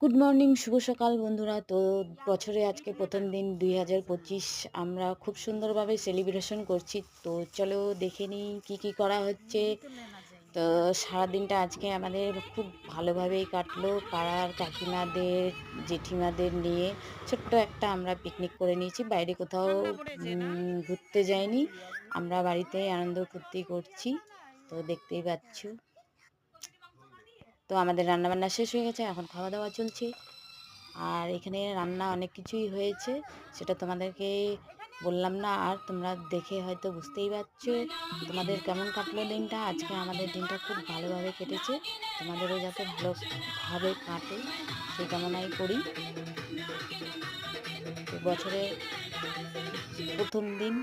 Good morning, শুভ সকাল বন্ধুরা। তো বছরে আজকে প্রথম দিন 2025। আমরা খুব সুন্দরভাবে সেলিব্রেশন করছি। তো চলো দেখে নিই কী কী করা হচ্ছে। তো সারাদিনটা আজকে আমাদের খুব ভালোভাবেই কাটলো। পাড়ার কাকিমাদের, জেঠিমাদের নিয়ে ছোট্ট একটা আমরা পিকনিক করে নিয়েছি। বাইরে কোথাও ঘুরতে যাইনি, আমরা বাড়িতেই আনন্দ ফুর্তি করছি। তো দেখতেই পাচ্ছ। তো আমাদের রান্নাবান্না শেষ হয়ে গেছে, এখন খাওয়া দাওয়া চলছে। আর এখানে রান্না অনেক কিছুই হয়েছে, সেটা তোমাদেরকে বললাম না। আর তোমরা দেখে হয়তো বুঝতেই পারছো তোমাদের কেমন কাটলো দিনটা। আজকে আমাদের দিনটা খুব ভালোভাবে কেটেছে, তোমাদেরও যাতে ভালোভাবে কাটে সেই কামনাই করি। তো বছরের প্রথম দিন